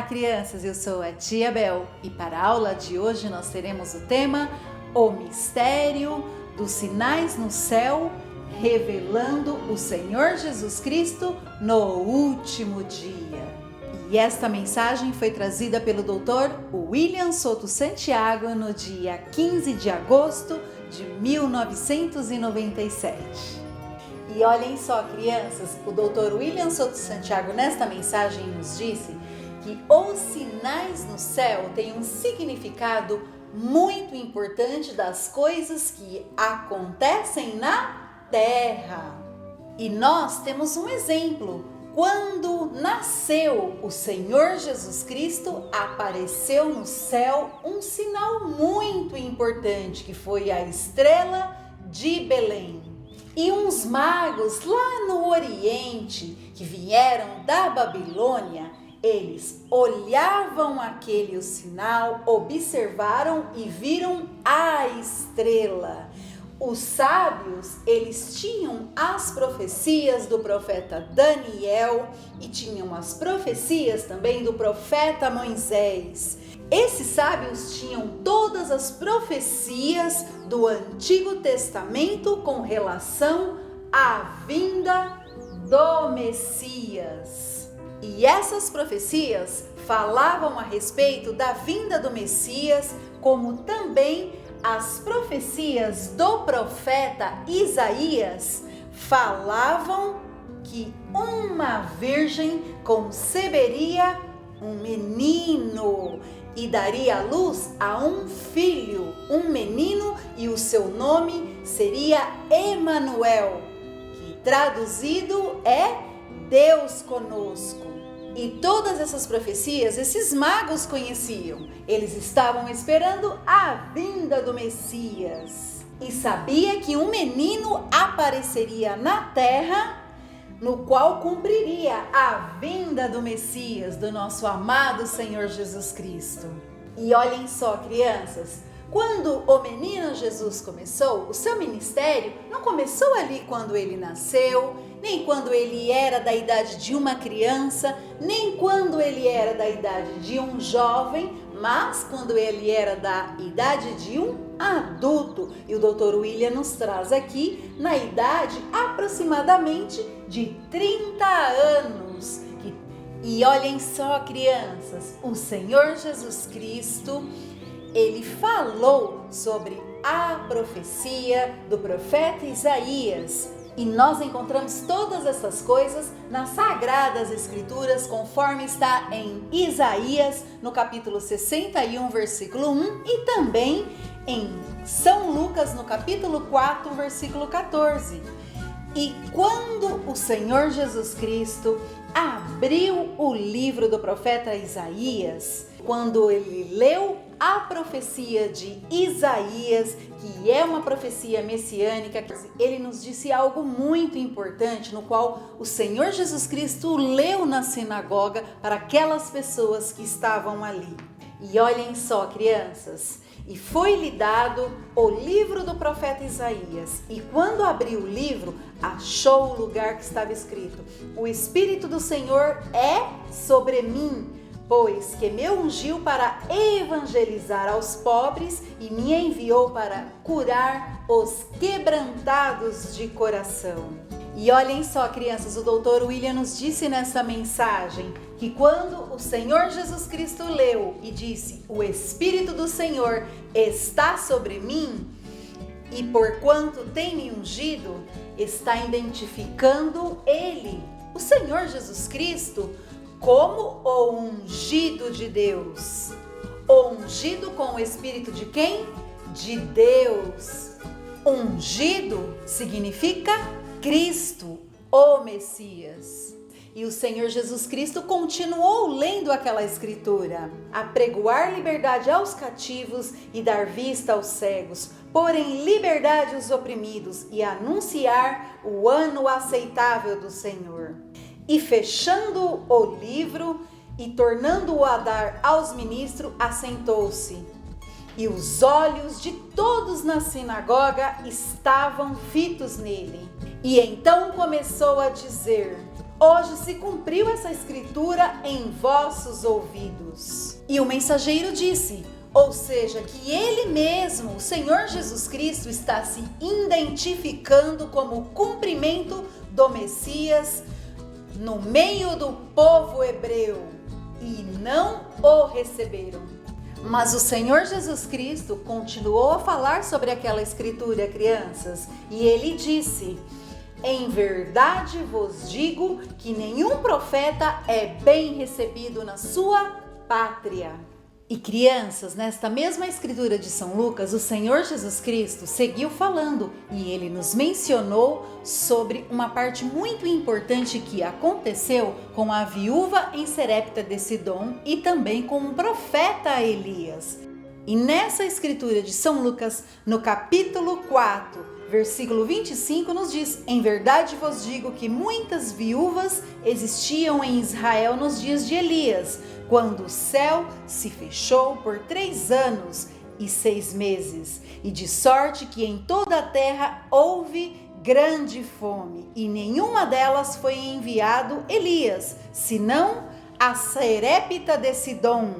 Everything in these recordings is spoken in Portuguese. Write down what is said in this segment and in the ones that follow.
Olá, crianças! Eu sou a Tia Bel e para a aula de hoje nós teremos o tema O Mistério dos Sinais no Céu, revelando o Senhor Jesus Cristo no último dia. E esta mensagem foi trazida pelo Dr. William Souto Santiago no dia 15 de agosto de 1997. E olhem só, crianças, o Dr. William Souto Santiago nesta mensagem nos disse que os sinais no céu têm um significado muito importante das coisas que acontecem na terra. E nós temos um exemplo. Quando nasceu o Senhor Jesus Cristo, apareceu no céu um sinal muito importante, que foi a estrela de Belém. E uns magos lá no Oriente, que vieram da Babilônia, eles olhavam aquele sinal, observaram e viram a estrela. Os sábios, eles tinham as profecias do profeta Daniel e tinham as profecias também do profeta Moisés. Esses sábios tinham todas as profecias do Antigo Testamento com relação à vinda do Messias. E essas profecias falavam a respeito da vinda do Messias, como também as profecias do profeta Isaías falavam que uma virgem conceberia um menino e daria à luz a um filho, um menino, e o seu nome seria Emanuel, que traduzido é Deus conosco. E todas essas profecias, esses magos conheciam. Eles estavam esperando a vinda do Messias. E sabia que um menino apareceria na terra, no qual cumpriria a vinda do Messias, do nosso amado Senhor Jesus Cristo. E olhem só, crianças, quando o menino Jesus começou, o seu ministério não começou ali quando ele nasceu, nem quando ele era da idade de uma criança, nem quando ele era da idade de um jovem, mas quando ele era da idade de um adulto. E o Dr. William nos traz aqui na idade aproximadamente de 30 anos. E olhem só, crianças, o Senhor Jesus Cristo, ele falou sobre a profecia do profeta Isaías. E nós encontramos todas essas coisas nas Sagradas Escrituras, conforme está em Isaías, no capítulo 61, versículo 1, e também em São Lucas, no capítulo 4, versículo 14. E quando o Senhor Jesus Cristo abriu o livro do profeta Isaías, quando ele leu a profecia de Isaías, que é uma profecia messiânica, ele nos disse algo muito importante, no qual o Senhor Jesus Cristo leu na sinagoga para aquelas pessoas que estavam ali. E olhem só, crianças, e foi-lhe dado o livro do profeta Isaías, e quando abriu o livro, achou o lugar que estava escrito: o Espírito do Senhor é sobre mim, pois que me ungiu para evangelizar aos pobres e me enviou para curar os quebrantados de coração. E olhem só, crianças, o Dr. William nos disse nessa mensagem que quando o Senhor Jesus Cristo leu e disse: o Espírito do Senhor está sobre mim, e porquanto tem me ungido, está identificando ele, o Senhor Jesus Cristo, como o ungido de Deus. O ungido com o Espírito de quem? De Deus. Ungido significa Cristo, o Messias. E o Senhor Jesus Cristo continuou lendo aquela escritura: apregoar liberdade aos cativos e dar vista aos cegos, pôr em liberdade os oprimidos e anunciar o ano aceitável do Senhor. E fechando o livro e tornando-o a dar aos ministros, assentou-se. E os olhos de todos na sinagoga estavam fitos nele. E então começou a dizer: hoje se cumpriu essa escritura em vossos ouvidos. E o mensageiro disse, ou seja, que ele mesmo, o Senhor Jesus Cristo, está se identificando como o cumprimento do Messias no meio do povo hebreu, e não o receberam. Mas o Senhor Jesus Cristo continuou a falar sobre aquela escritura, crianças, e ele disse, em verdade vos digo que nenhum profeta é bem recebido na sua pátria. E crianças, nesta mesma escritura de São Lucas, o Senhor Jesus Cristo seguiu falando e ele nos mencionou sobre uma parte muito importante que aconteceu com a viúva em Serepta de Sidom e também com o profeta Elias. E nessa escritura de São Lucas, no capítulo 4, versículo 25, nos diz, em verdade vos digo que muitas viúvas existiam em Israel nos dias de Elias, quando o céu se fechou por 3 anos e 6 meses, e de sorte que em toda a terra houve grande fome, e nenhuma delas foi enviado Elias, senão a Serepta de Sidom,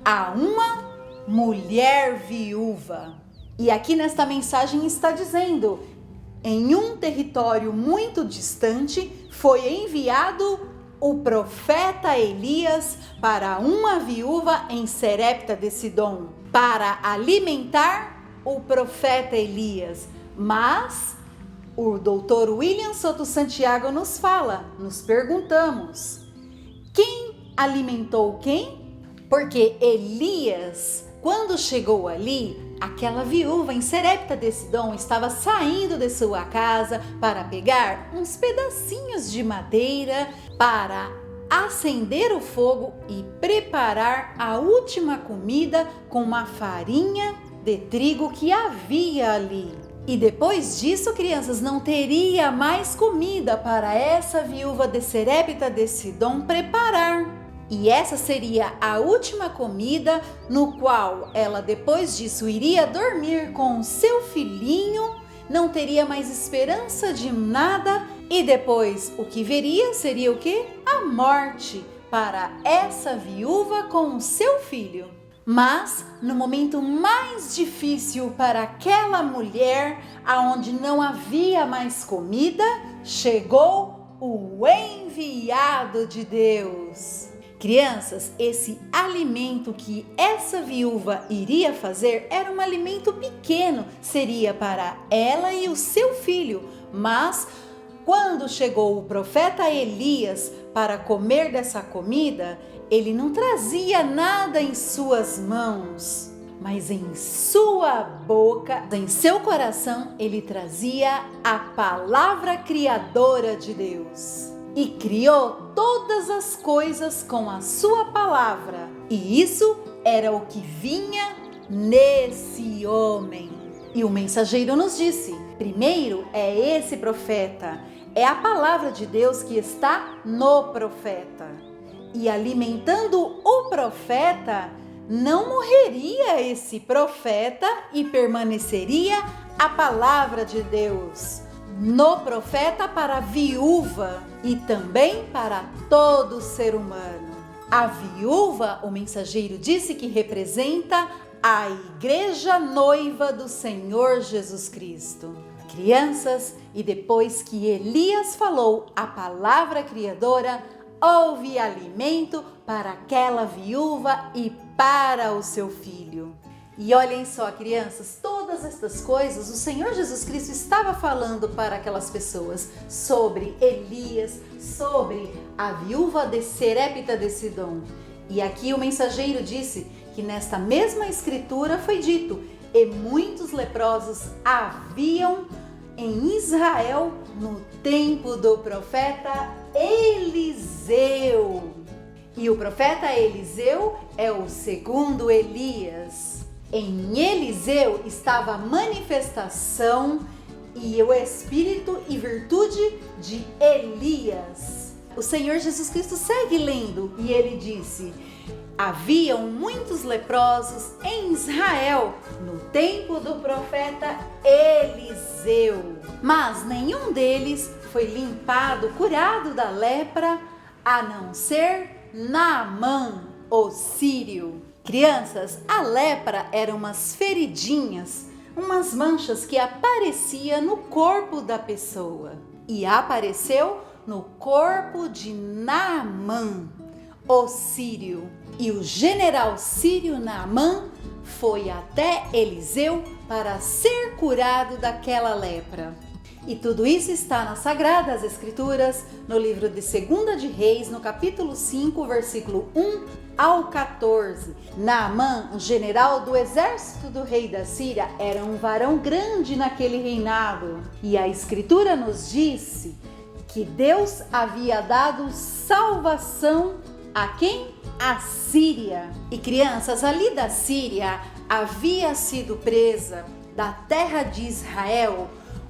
a uma mulher viúva. E aqui nesta mensagem está dizendo, em um território muito distante foi enviado o profeta Elias para uma viúva em Serepta de Sidom, para alimentar o profeta Elias. Mas o doutor William Souto Santiago nos fala, nos perguntamos, quem alimentou quem? Porque Elias, quando chegou ali, aquela viúva em Serepta de Sidom estava saindo de sua casa para pegar uns pedacinhos de madeira para acender o fogo e preparar a última comida com uma farinha de trigo que havia ali. E depois disso, crianças, não teria mais comida para essa viúva de Serepta de Sidom preparar. E essa seria a última comida no qual ela depois disso iria dormir com o seu filhinho, não teria mais esperança de nada e depois o que veria seria o quê? A morte para essa viúva com o seu filho. Mas no momento mais difícil para aquela mulher, aonde não havia mais comida, chegou o enviado de Deus. Crianças, esse alimento que essa viúva iria fazer era um alimento pequeno, seria para ela e o seu filho. Mas quando chegou o profeta Elias para comer dessa comida, ele não trazia nada em suas mãos, mas em sua boca, em seu coração, ele trazia a palavra criadora de Deus. E criou todas as coisas com a sua palavra. E isso era o que vinha nesse homem. E o mensageiro nos disse, primeiro é esse profeta, é a palavra de Deus que está no profeta. E alimentando o profeta, não morreria esse profeta e permaneceria a palavra de Deus no profeta para a viúva e também para todo ser humano. A viúva, o mensageiro disse que representa a igreja noiva do Senhor Jesus Cristo. Crianças, e depois que Elias falou a palavra criadora, houve alimento para aquela viúva e para o seu filho. E olhem só, crianças, todas estas coisas o Senhor Jesus Cristo estava falando para aquelas pessoas sobre Elias, sobre a viúva de Serepta de Sidom. E aqui o mensageiro disse que nesta mesma escritura foi dito, e muitos leprosos haviam em Israel no tempo do profeta Eliseu. E o profeta Eliseu é o segundo Elias. Em Eliseu estava a manifestação e o espírito e virtude de Elias. O Senhor Jesus Cristo segue lendo e ele disse: haviam muitos leprosos em Israel no tempo do profeta Eliseu, mas nenhum deles foi limpado, curado da lepra, a não ser Naamã, o sírio. Crianças, a lepra eram umas feridinhas, umas manchas que apareciam no corpo da pessoa. E apareceu no corpo de Naamã, o sírio. E o general sírio Naamã foi até Eliseu para ser curado daquela lepra. E tudo isso está nas Sagradas Escrituras, no livro de 2 de Reis, no capítulo 5, versículo 1 ao 14. Naamã, um general do exército do rei da Síria, era um varão grande naquele reinado. E a Escritura nos disse que Deus havia dado salvação a quem? A Síria. E crianças, ali da Síria havia sido presa da terra de Israel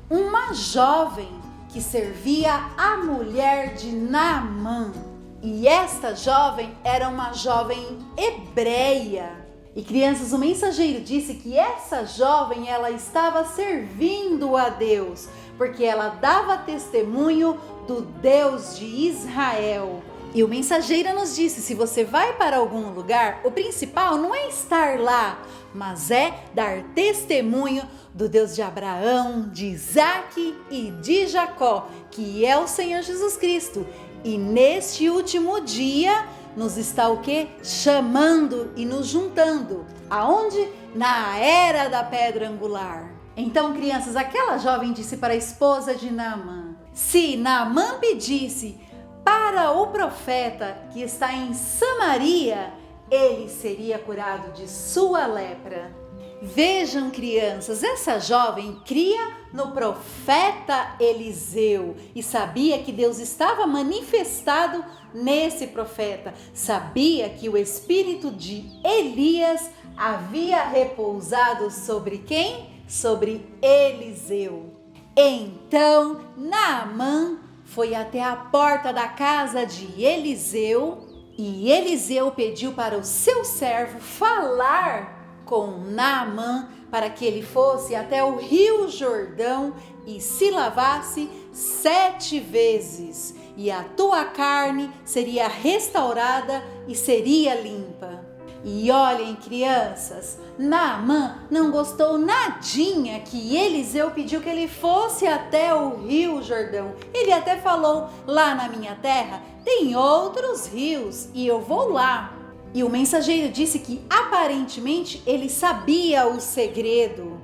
uma jovem que servia a mulher de Naamã. E esta jovem era uma jovem hebreia. E crianças, o mensageiro disse que essa jovem, ela estava servindo a Deus, porque ela dava testemunho do Deus de Israel. E o mensageiro nos disse, se você vai para algum lugar, o principal não é estar lá, mas é dar testemunho do Deus de Abraão, de Isaque e de Jacó, que é o Senhor Jesus Cristo. E neste último dia nos está o quê? Chamando e nos juntando. Aonde? Na era da pedra angular. Então, crianças, aquela jovem disse para a esposa de Naamã: se Naamã pedisse para o profeta que está em Samaria, ele seria curado de sua lepra. Vejam, crianças, essa jovem cria no profeta Eliseu e sabia que Deus estava manifestado nesse profeta. Sabia que o espírito de Elias havia repousado sobre quem? Sobre Eliseu. Então, Naamã foi até a porta da casa de Eliseu e Eliseu pediu para o seu servo falar com Naamã para que ele fosse até o rio Jordão e se lavasse 7 vezes, e a tua carne seria restaurada e seria limpa. E olhem, crianças, Naamã não gostou nadinha que Eliseu pediu que ele fosse até o rio Jordão. Ele até falou, lá na minha terra tem outros rios e eu vou lá. E o mensageiro disse que aparentemente ele sabia o segredo,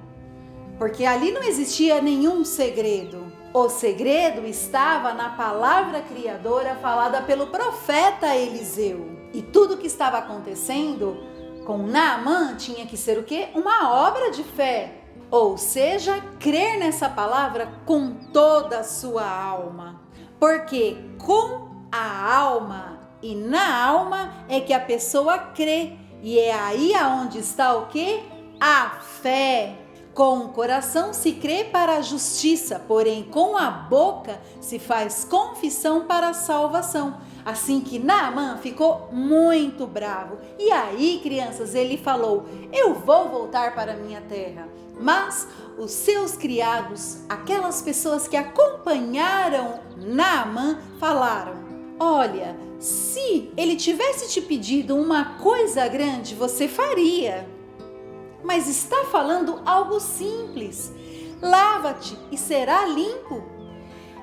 porque ali não existia nenhum segredo. O segredo estava na palavra criadora falada pelo profeta Eliseu. E tudo que estava acontecendo com Naamã tinha que ser o quê? Uma obra de fé. Ou seja, crer nessa palavra com toda a sua alma. Porque com a alma e na alma é que a pessoa crê. E é aí aonde está o quê? A fé. Com o coração se crê para a justiça, porém com a boca se faz confissão para a salvação. Assim que Naamã ficou muito bravo. E aí, crianças, ele falou: eu vou voltar para minha terra. Mas os seus criados, aquelas pessoas que acompanharam Naamã, falaram: olha, se ele tivesse te pedido uma coisa grande, você faria. Mas está falando algo simples. Lava-te e será limpo.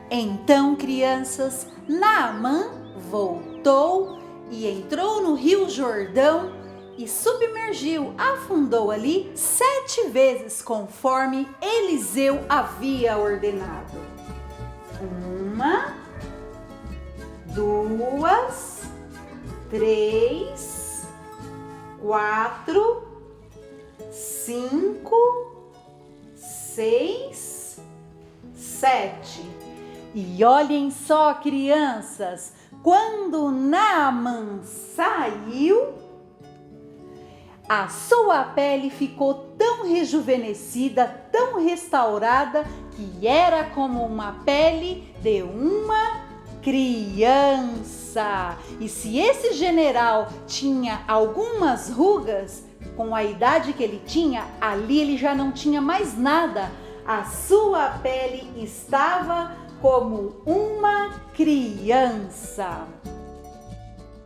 Então, crianças, Naamã voltou e entrou no rio Jordão e submergiu, afundou ali 7 vezes conforme Eliseu havia ordenado. 1, 2, 3, 4, 5, 6, 7. E olhem só, crianças, quando Naamã saiu, a sua pele ficou tão rejuvenescida, tão restaurada, que era como uma pele de uma criança. E se esse general tinha algumas rugas, com a idade que ele tinha, ali ele já não tinha mais nada. A sua pele estava como uma criança.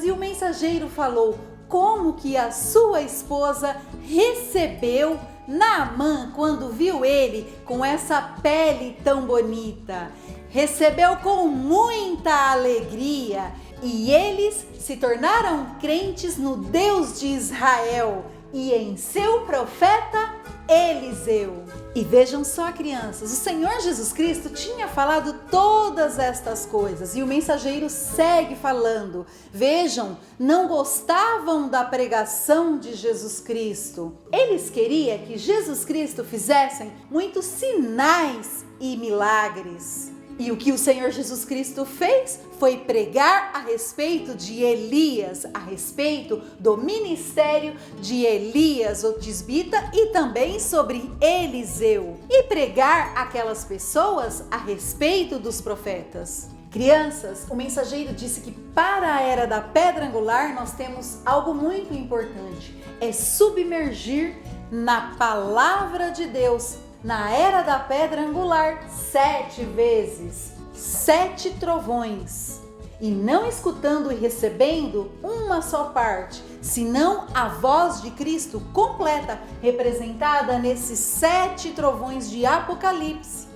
E o mensageiro falou como que a sua esposa recebeu Naamã quando viu ele com essa pele tão bonita. Recebeu com muita alegria e eles se tornaram crentes no Deus de Israel e em seu profeta Eliseu. E vejam só, crianças, o Senhor Jesus Cristo tinha falado todas estas coisas e o mensageiro segue falando. Vejam, não gostavam da pregação de Jesus Cristo. Eles queriam que Jesus Cristo fizesse muitos sinais e milagres. E o que o Senhor Jesus Cristo fez foi pregar a respeito de Elias, a respeito do ministério de Elias, o tisbita, e também sobre Eliseu. E pregar aquelas pessoas a respeito dos profetas. Crianças, o mensageiro disse que para a era da pedra angular nós temos algo muito importante. É submergir na palavra de Deus. Na era da pedra angular, 7 vezes, 7 trovões, e não escutando e recebendo uma só parte, senão a voz de Cristo completa, representada nesses 7 trovões de Apocalipse.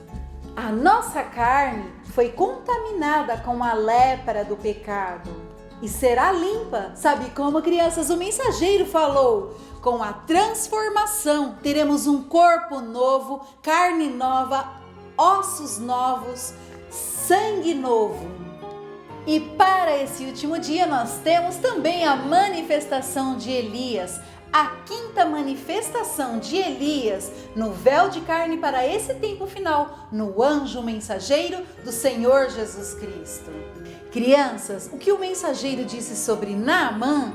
A nossa carne foi contaminada com a lepra do pecado e será limpa. Sabe como, crianças? O mensageiro falou: com a transformação, teremos um corpo novo, carne nova, ossos novos, sangue novo. E para esse último dia nós temos também a manifestação de Elias, a 5ª manifestação de Elias no véu de carne para esse tempo final, no anjo mensageiro do Senhor Jesus Cristo. Crianças, o que o mensageiro disse sobre Naamã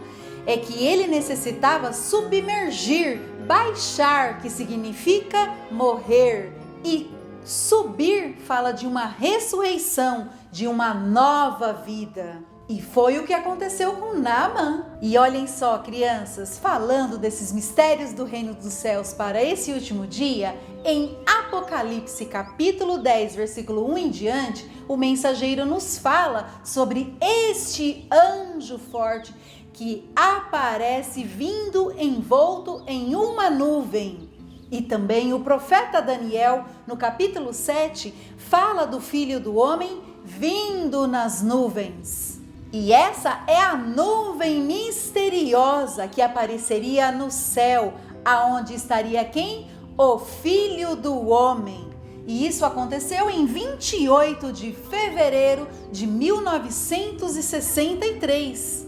é que ele necessitava submergir, baixar, que significa morrer, e subir fala de uma ressurreição, de uma nova vida. E foi o que aconteceu com Naamã. E olhem só, crianças, falando desses mistérios do reino dos céus para esse último dia, em Apocalipse capítulo 10, versículo 1 em diante, o mensageiro nos fala sobre este anjo forte que aparece vindo envolto em uma nuvem. E também o profeta Daniel, no capítulo 7, fala do Filho do Homem vindo nas nuvens. E essa é a nuvem misteriosa que apareceria no céu, aonde estaria quem? O Filho do Homem. E isso aconteceu em 28 de fevereiro de 1963.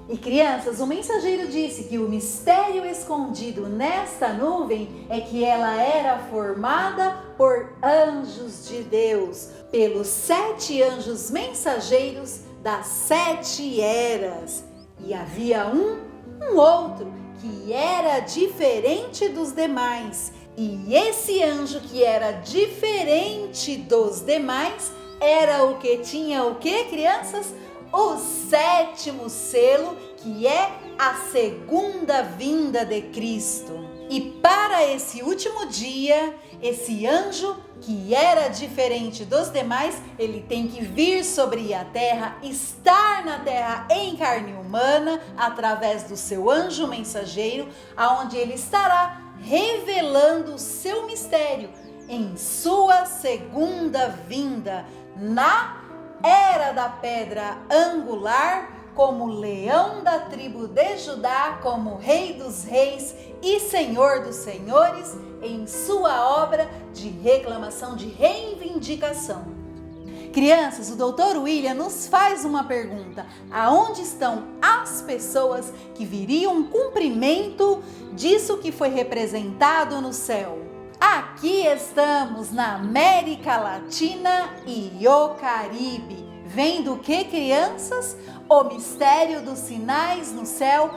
E crianças, o mensageiro disse que o mistério escondido nesta nuvem é que ela era formada por anjos de Deus, pelos 7 anjos mensageiros das 7 eras. E havia um outro que era diferente dos demais. E esse anjo que era diferente dos demais era o que tinha o que, crianças? O 7º selo, que é a segunda vinda de Cristo. E para esse último dia, esse anjo que era diferente dos demais, ele tem que vir sobre a terra, estar na terra em carne humana, através do seu anjo mensageiro, aonde ele estará revelando o seu mistério em sua segunda vinda, na era da pedra angular, como leão da tribo de Judá, como rei dos reis e senhor dos senhores, em sua obra de reclamação, de reivindicação. Crianças, o Dr. William nos faz uma pergunta: aonde estão as pessoas que viriam cumprimento disso que foi representado no céu? Aqui estamos na América Latina e o Caribe. Vendo o que, crianças? O mistério dos sinais no céu,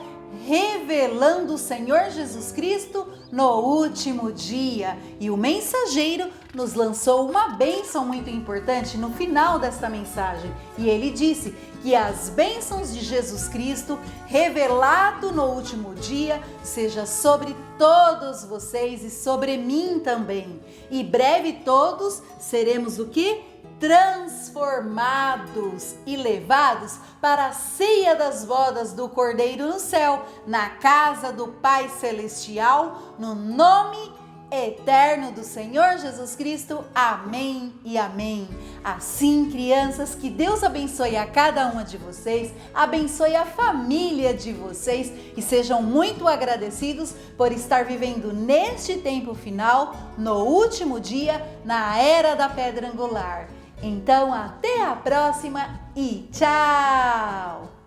revelando o Senhor Jesus Cristo no último dia. E o mensageiro nos lançou uma bênção muito importante no final desta mensagem. E ele disse que as bênçãos de Jesus Cristo, revelado no último dia, seja sobre todos vocês e sobre mim também. E breve todos seremos o quê? transformados e levados para a ceia das bodas do Cordeiro no céu, na casa do Pai Celestial, no nome eterno do Senhor Jesus Cristo. Amém e amém. Assim, crianças, que Deus abençoe a cada uma de vocês, abençoe a família de vocês e sejam muito agradecidos por estar vivendo neste tempo final, no último dia, na era da pedra angular. Então, até a próxima e tchau!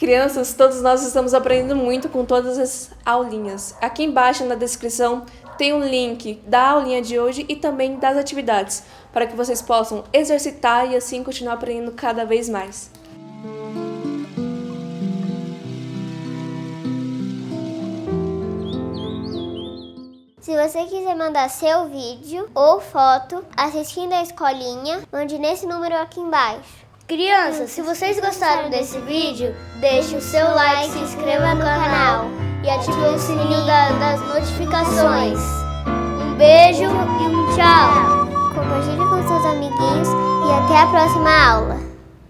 Crianças, todos nós estamos aprendendo muito com todas as aulinhas. Aqui embaixo na descrição tem um link da aulinha de hoje e também das atividades, para que vocês possam exercitar e assim continuar aprendendo cada vez mais. Se você quiser mandar seu vídeo ou foto assistindo a escolinha, mande nesse número aqui embaixo. Crianças, se vocês gostaram desse vídeo, deixe o seu like, se inscreva no canal e ative o sininho das notificações. Um beijo e um tchau! Compartilhe com seus amiguinhos e até a próxima aula!